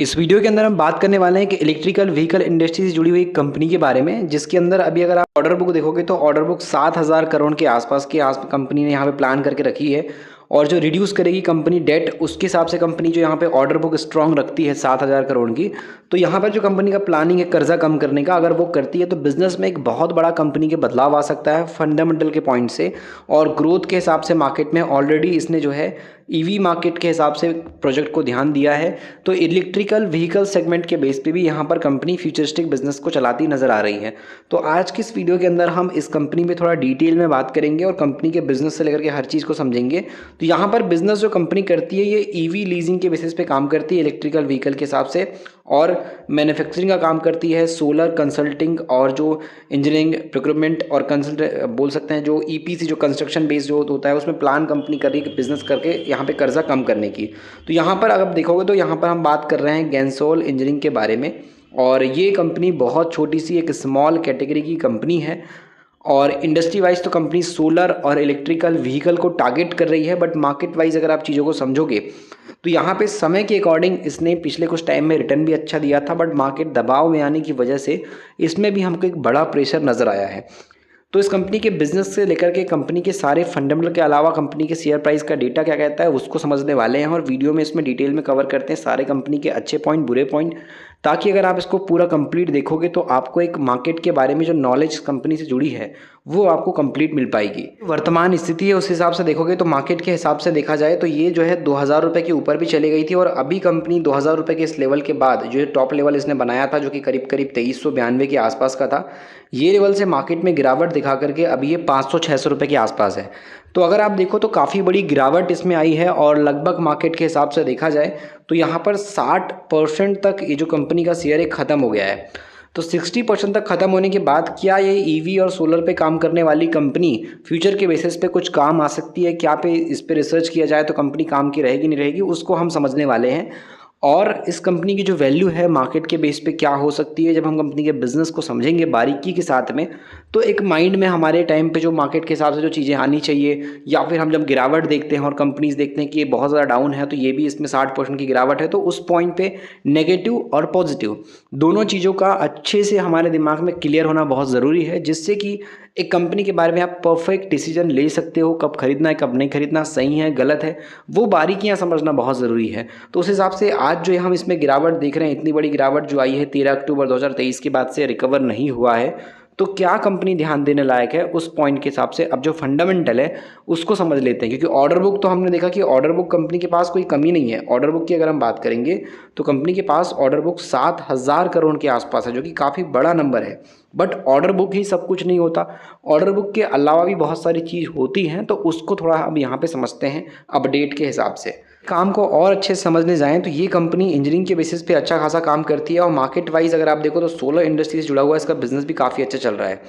इस वीडियो के अंदर हम बात करने वाले हैं कि इलेक्ट्रिकल व्हीकल इंडस्ट्री से जुड़ी हुई एक कंपनी के बारे में, जिसके अंदर अभी अगर आप ऑर्डर बुक देखोगे तो ऑर्डर बुक 7,000 करोड़ के आसपास की कंपनी ने यहाँ पे प्लान करके रखी है। और जो रिड्यूस करेगी कंपनी डेट, उसके हिसाब से कंपनी जो यहाँ पे ऑर्डर बुक स्ट्रांग रखती है 7,000 करोड़ की। तो यहाँ पर जो कंपनी का प्लानिंग है कर्जा कम करने का, अगर वो करती है तो बिजनेस में एक बहुत बड़ा कंपनी के बदलाव आ सकता है फंडामेंटल के पॉइंट से। और ग्रोथ के हिसाब से मार्केट में ऑलरेडी इसने जो है ईवी मार्केट के हिसाब से प्रोजेक्ट को ध्यान दिया है। तो इलेक्ट्रिकल व्हीकल सेगमेंट के बेस पे भी यहाँ पर कंपनी फ्यूचरिस्टिक बिजनेस को चलाती नजर आ रही है। तो आज की इस वीडियो के अंदर हम इस कंपनी में थोड़ा डिटेल में बात करेंगे और कंपनी के बिजनेस से लेकर के हर चीज़ को समझेंगे। तो यहाँ पर बिजनेस जो कंपनी करती है ये ईवी लीजिंग के बेसिस पे काम करती है इलेक्ट्रिकल व्हीकल के हिसाब से, और मैन्युफैक्चरिंग का काम करती है, सोलर कंसल्टिंग और जो इंजीनियरिंग प्रोक्योरमेंट और कंसल्ट बोल सकते हैं, जो ईपीसी जो कंस्ट्रक्शन बेस्ड जो होता है उसमें प्लान कंपनी कर रही है बिजनेस करके यहाँ पे कर्जा कम करने की। तो यहाँ पर अगर देखोगे तो यहाँ पर हम बात कर रहे हैं गैंसोल इंजीनियरिंग के बारे में। और ये कंपनी बहुत छोटी सी एक स्मॉल कैटेगरी की कंपनी है और इंडस्ट्री वाइज तो कंपनी सोलर और इलेक्ट्रिकल व्हीकल को टारगेट कर रही है। बट मार्केट वाइज अगर आप चीज़ों को समझोगे तो यहाँ पे समय के अकॉर्डिंग इसने पिछले कुछ टाइम में रिटर्न भी अच्छा दिया था, बट मार्केट दबाव में आने की वजह से इसमें भी हमको एक बड़ा प्रेशर नज़र आया है। तो इस कंपनी के बिजनेस से लेकर के कंपनी के सारे फंडामेंटल के अलावा कंपनी के शेयर प्राइस का डेटा क्या कहता है उसको समझने वाले हैं, और वीडियो में इसमें डिटेल में कवर करते हैं सारे कंपनी के अच्छे पॉइंट बुरे पॉइंट, ताकि अगर आप इसको पूरा कंप्लीट देखोगे तो आपको एक मार्केट के बारे में जो नॉलेज कंपनी से जुड़ी है वो आपको कंप्लीट मिल पाएगी। वर्तमान स्थिति है उस हिसाब से देखोगे तो मार्केट के हिसाब से देखा जाए तो ये जो है 2,000 रुपये के ऊपर भी चली गई थी, और अभी कंपनी 2,000 रुपये के इस लेवल के बाद जो टॉप लेवल इसने बनाया था जो कि करीब करीब 2392 के आसपास का था, ये लेवल से मार्केट में गिरावट दिखा करके अभी ये 500-600 रुपये के आसपास है। तो अगर आप देखो तो काफ़ी बड़ी गिरावट इसमें आई है, और लगभग मार्केट के हिसाब से देखा जाए तो यहाँ पर 60% तक ये जो कंपनी का शेयर है ख़त्म हो गया है। तो 60% तक ख़त्म होने के बाद क्या ये ईवी और सोलर पे काम करने वाली कंपनी फ्यूचर के बेसिस पे कुछ काम आ सकती है, क्या पे इस पे रिसर्च किया जाए तो कंपनी काम की रहेगी नहीं रहेगी, उसको हम समझने वाले हैं। और इस कंपनी की जो वैल्यू है मार्केट के बेस पे क्या हो सकती है, जब हम कंपनी के बिज़नेस को समझेंगे बारीकी के साथ में, तो एक माइंड में हमारे टाइम पे जो मार्केट के हिसाब से जो चीज़ें आनी चाहिए, या फिर हम जब गिरावट देखते हैं और कंपनीज देखते हैं कि ये बहुत ज़्यादा डाउन है तो ये भी इसमें 60% की गिरावट है, तो उस पॉइंट पे नेगेटिव और पॉजिटिव दोनों चीज़ों का अच्छे से हमारे दिमाग में क्लियर होना बहुत ज़रूरी है, जिससे कि एक कंपनी के बारे में आप परफेक्ट डिसीजन ले सकते हो, कब खरीदना है कब नहीं खरीदना, सही है गलत है, वो बारीकियां समझना बहुत ज़रूरी है। तो उस हिसाब से आज जो हम इसमें गिरावट देख रहे हैं, इतनी बड़ी गिरावट जो आई है 13 अक्टूबर 2023 के बाद से रिकवर नहीं हुआ है, तो क्या कंपनी ध्यान देने लायक है उस पॉइंट के हिसाब से अब जो फंडामेंटल है उसको समझ लेते हैं। क्योंकि ऑर्डर बुक तो हमने देखा कि ऑर्डर बुक कंपनी के पास कोई कमी नहीं है। ऑर्डर बुक की अगर हम बात करेंगे तो कंपनी के पास ऑर्डर बुक 7,000 करोड़ के आसपास है, जो कि काफ़ी बड़ा नंबर है। बट ऑर्डर बुक ही सब कुछ नहीं होता, ऑर्डर बुक के अलावा भी बहुत सारी चीज़ होती हैं, तो उसको थोड़ा अब यहाँ पे समझते हैं अपडेट के हिसाब से। काम को और अच्छे से समझने जाएं तो ये कंपनी इंजीनियरिंग के बेसिस पे अच्छा खासा काम करती है, और मार्केट वाइज अगर आप देखो तो सोलर इंडस्ट्री से जुड़ा हुआ इसका बिजनेस भी काफ़ी अच्छा चल रहा है।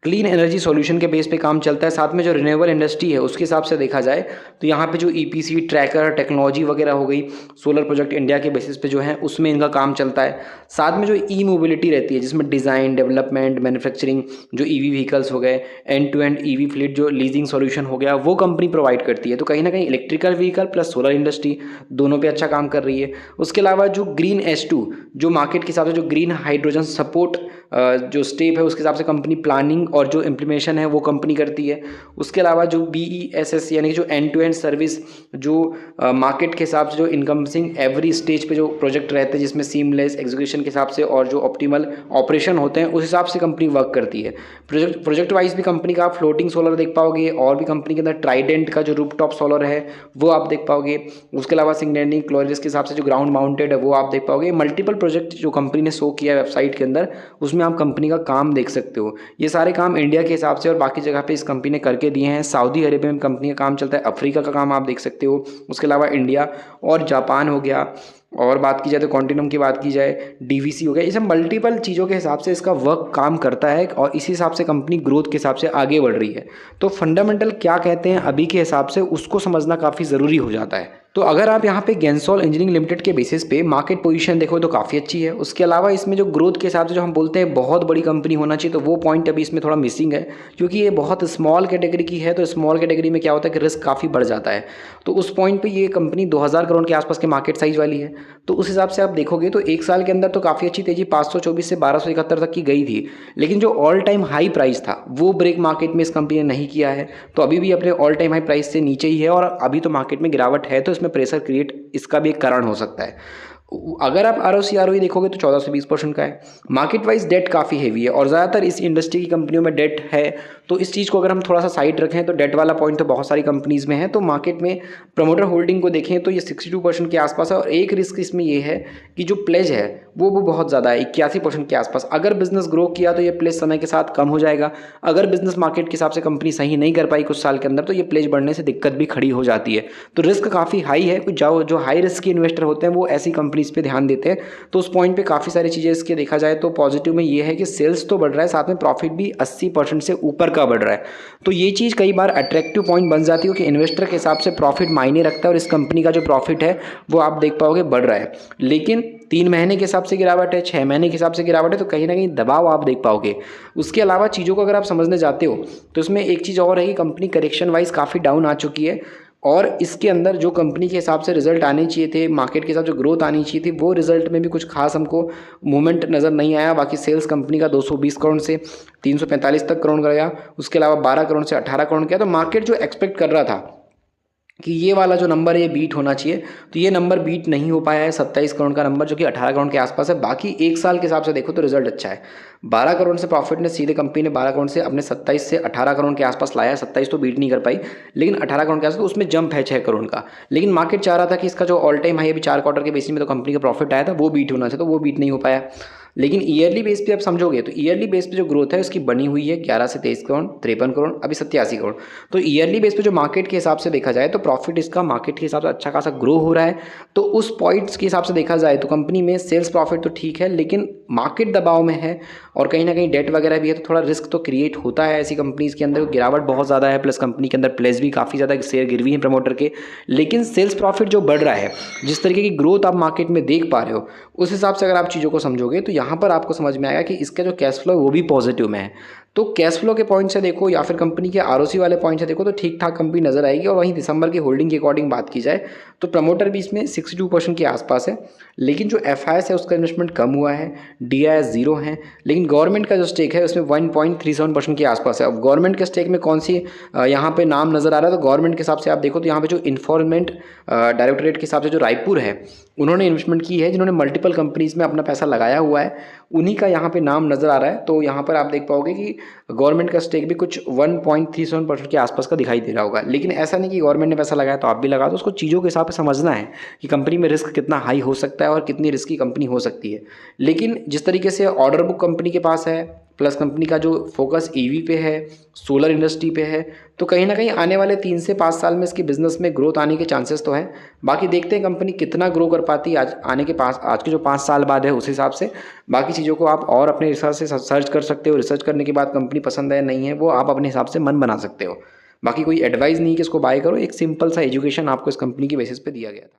क्लीन एनर्जी सॉल्यूशन के बेस पे काम चलता है, साथ में जो रिन्यूएबल इंडस्ट्री है उसके हिसाब से देखा जाए तो यहाँ पे जो ईपीसी ट्रैकर टेक्नोलॉजी वगैरह हो गई, सोलर प्रोजेक्ट इंडिया के बेसिस पे जो है उसमें इनका काम चलता है। साथ में जो ई मोबिलिटी रहती है जिसमें डिज़ाइन डेवलपमेंट मैन्युफैक्चरिंग, जो ईवी व्हीकल्स हो गए, end to end EV fleet जो लीजिंग सॉल्यूशन हो गया, वो कंपनी प्रोवाइड करती है। तो कहीं ना कहीं electrical vehicle plus solar industry दोनों पे अच्छा काम कर रही है। उसके अलावा जो ग्रीन H2 जो मार्केट के हिसाब से जो ग्रीन हाइड्रोजन सपोर्ट जो स्टेप है उसके हिसाब से कंपनी प्लानिंग और जो इम्प्लीमेशन है वो कंपनी करती है। उसके अलावा जो BESS यानी कि जो एंड टू एंड सर्विस, जो मार्केट के हिसाब से जो इनकम्सिंग एवरी स्टेज पे जो प्रोजेक्ट रहते हैं जिसमें सीमलेस एग्जीक्यूशन के हिसाब से और जो ऑप्टिमल ऑपरेशन होते हैं उस हिसाब से कंपनी वर्क करती है। प्रोजेक्ट वाइज भी कंपनी का आप फ्लोटिंग सोलर देख पाओगे, और भी कंपनी के अंदर ट्राइडेंट का जो रूफटॉप सोलर है वो आप देख पाओगे। उसके अलावा सिंगनेनी क्लोरिस के हिसाब से जो ग्राउंड माउंटेड है वो आप देख पाओगे। मल्टीपल प्रोजेक्ट जो कंपनी ने शो किया है वेबसाइट के अंदर उसमें आप कंपनी का काम देख सकते हो। ये सारे काम इंडिया के हिसाब से और बाकी जगह पे इस कंपनी ने करके दिए हैं। सऊदी अरेबिया में कंपनी का काम चलता है, अफ्रीका का काम आप देख सकते हो। उसके अलावा इंडिया और जापान हो गया, और बात की जाए तो कॉन्टिनम की बात की जाए, DVC हो गया, ये सब मल्टीपल चीज़ों के हिसाब से इसका वर्क काम करता है, और इसी हिसाब से कंपनी ग्रोथ के हिसाब से आगे बढ़ रही है। तो फंडामेंटल क्या कहते हैं अभी के हिसाब से उसको समझना काफ़ी ज़रूरी हो जाता है। तो अगर आप यहाँ पे गेंसोल इंजीनियरिंग लिमिटेड के बेसिस पे मार्केट पोजीशन देखो तो काफ़ी अच्छी है। उसके अलावा इसमें जो ग्रोथ के हिसाब से जो हम बोलते हैं बहुत बड़ी कंपनी होना चाहिए, तो वो पॉइंट अभी इसमें थोड़ा मिसिंग है, क्योंकि ये बहुत स्मॉल कैटेगरी की है। तो स्मॉल कैटेगरी में क्या होता है कि रिस्क काफ़ी बढ़ जाता है। तो उस पॉइंट पे ये कंपनी 2000 करोड़ के आसपास के मार्केट साइज वाली है। तो उस हिसाब से आप देखोगे तो एक साल के अंदर तो काफ़ी अच्छी तेजी 524 से 1271 तक की गई थी, लेकिन जो ऑल टाइम हाई प्राइस था वो ब्रेक मार्केट में इस कंपनी ने नहीं किया है। तो अभी भी अपने ऑल टाइम हाई प्राइस से नीचे ही है और अभी तो मार्केट में गिरावट है, तो इसमें प्रेशर क्रिएट इसका भी एक कारण हो सकता है। अगर आप आरओसी आरओई देखोगे तो 14 से 20% का है। मार्केट वाइज डेट काफ़ी हेवी है और ज़्यादातर इस इंडस्ट्री की कंपनियों में डेट है। तो इस चीज़ को अगर हम थोड़ा सा साइड रखें तो डेट वाला पॉइंट तो बहुत सारी कंपनीज़ में है। तो मार्केट में प्रमोटर होल्डिंग को देखें तो ये 62% के आसपास है। और एक रिस्क इसमें ये है कि जो प्लेज है वो बहुत ज़्यादा है, 81% के आसपास। अगर बिजनेस ग्रो किया तो ये प्लेज समय के साथ कम हो जाएगा। अगर बिजनेस मार्केट के हिसाब से कंपनी सही नहीं कर पाई कुछ साल के अंदर तो ये प्लेज बढ़ने से दिक्कत भी खड़ी हो जाती है। तो रिस्क काफ़ी हाई है। कुछ जो हाई रिस्क के इन्वेस्टर होते हैं वो ऐसी कंपनीज पे ध्यान देते हैं। तो उस पॉइंट पे काफ़ी सारी चीज़ें इसके देखा जाए तो पॉजिटिव में ये है कि सेल्स तो बढ़ रहा है, साथ में प्रॉफिट भी 80% से ऊपर का बढ़ रहा है। तो ये चीज़ कई बार अट्रैक्टिव पॉइंट बन जाती है कि इन्वेस्टर के हिसाब से प्रॉफिट मायने रखता है और इस कंपनी का जो प्रॉफिट है वो आप देख पाओगे बढ़ रहा है। लेकिन 3 महीने के हिसाब से गिरावट है, 6 महीने के हिसाब से गिरावट है, तो कहीं ना कहीं दबाव आप देख पाओगे। उसके अलावा चीज़ों को अगर आप समझने जाते हो तो इसमें एक चीज़ और है कि कंपनी करेक्शन वाइज काफ़ी डाउन आ चुकी है और इसके अंदर जो कंपनी के हिसाब से रिजल्ट आने चाहिए थे, मार्केट के हिसाब से ग्रोथ आनी चाहिए थी, वो रिजल्ट में भी कुछ खास हमको मूवमेंट नज़र नहीं आया। बाकी सेल्स कंपनी का 220 करोड़ से 345 तक करोड़ गया, उसके अलावा 12 करोड़ से 18 करोड़ गया। तो मार्केट जो एक्सपेक्ट कर रहा था कि ये वाला जो नंबर है ये बीट होना चाहिए, तो ये नंबर बीट नहीं हो पाया है। 27 करोड़ का नंबर जो कि 18 करोड़ के आसपास है। बाकी एक साल के हिसाब से देखो तो रिजल्ट अच्छा है। 12 करोड़ से प्रॉफिट ने सीधे कंपनी ने 12 करोड़ से अपने 27 से 18 करोड़ के आसपास लाया। 27 तो बीट नहीं कर पाई, लेकिन 18 करोड़ के आसपास तो उसमें जंप है 6 करोड़ का। लेकिन मार्केट चाह रहा था कि इसका जो ऑल टाइम हाई अभी 4 क्वार्टर के बेसिस में तो कंपनी का प्रॉफिट आया था वो बीट होना चाहिए, तो वो बीट नहीं हो पाया। लेकिन ईयरली बेस पे आप समझोगे तो ईयरली बेस पे जो ग्रोथ है उसकी बनी हुई है 11 से 23 करोड़, 53 करोड़, अभी 87 करोड़। तो ईयरली बेस पे जो मार्केट के हिसाब से देखा जाए तो प्रॉफिट इसका मार्केट के हिसाब से अच्छा खासा ग्रो हो रहा है। तो उस पॉइंट्स के हिसाब से देखा जाए तो कंपनी में सेल्स प्रॉफिट तो ठीक है, लेकिन मार्केट दबाव में है और कहीं ना कहीं डेट वगैरह भी है, तो थोड़ा रिस्क तो क्रिएट होता है ऐसी कंपनीज के अंदर। गिरावट बहुत ज़्यादा है, प्लस कंपनी के अंदर प्लेस भी काफ़ी ज़्यादा, शेयर गिरवी है प्रमोटर के। लेकिन सेल्स प्रॉफिट जो बढ़ रहा है, जिस तरीके की ग्रोथ आप मार्केट में देख पा रहे हो, उस हिसाब से अगर आप चीज़ों को समझोगे तो यहाँ पर आपको समझ में आएगा कि इसका जो कैश फ्लो है वो भी पॉजिटिव में है। तो कैश फ्लो के पॉइंट से देखो या फिर कंपनी के आरओसी वाले पॉइंट से देखो तो ठीक ठाक कंपनी नजर आएगी। और वहीं दिसंबर की होल्डिंग के अकॉर्डिंग बात की जाए तो प्रमोटर भी इसमें 62% के आसपास है, लेकिन जो एफआईएस है उसका इन्वेस्टमेंट कम हुआ है, डीआईएस 0 है। लेकिन गवर्नमेंट का जो स्टेक है उसमें 1.37% के आसपास है। अब गवर्नमेंट के स्टेक में कौन सी यहाँ पे नाम नजर आ रहा है, तो गवर्नमेंट के हिसाब से आप देखो तो यहाँ पे जो इन्फोर्समेंट डायरेक्टोरेट के हिसाब से जो रायपुर है उन्होंने इन्वेस्टमेंट की है, जिन्होंने मल्टीपल कंपनीज में अपना पैसा लगाया हुआ है, उन्हीं का यहाँ पे नाम नज़र आ रहा है। तो यहाँ पर आप देख पाओगे कि गवर्नमेंट का स्टेक भी कुछ 1.37% के आसपास का दिखाई दे रहा होगा। लेकिन ऐसा नहीं कि गवर्नमेंट ने पैसा लगाया तो आप भी लगा दो, उसको चीज़ों के हिसाब से समझना है कि कंपनी में रिस्क कितना हाई हो सकता है और कितनी रिस्की कंपनी हो सकती है। लेकिन जिस तरीके से ऑर्डर बुक कंपनी के पास है, प्लस कंपनी का जो फोकस ईवी पे है, सोलर इंडस्ट्री पे है, तो कहीं ना कहीं आने वाले 3 से 5 साल में इसकी बिजनेस में ग्रोथ आने के चांसेस तो है। बाकी देखते हैं कंपनी कितना ग्रो कर पाती है आज के जो 5 साल बाद है उस हिसाब से। बाकी चीज़ों को आप और अपने हिसाब से सर्च कर सकते हो। रिसर्च करने के बाद कंपनी पसंद है नहीं है वो आप अपने हिसाब से मन बना सकते हो। बाकी कोई एडवाइस नहीं कि इसको बाय करो, एक सिंपल सा एजुकेशन आपको इस कंपनी की बेसिस पे दिया गया था।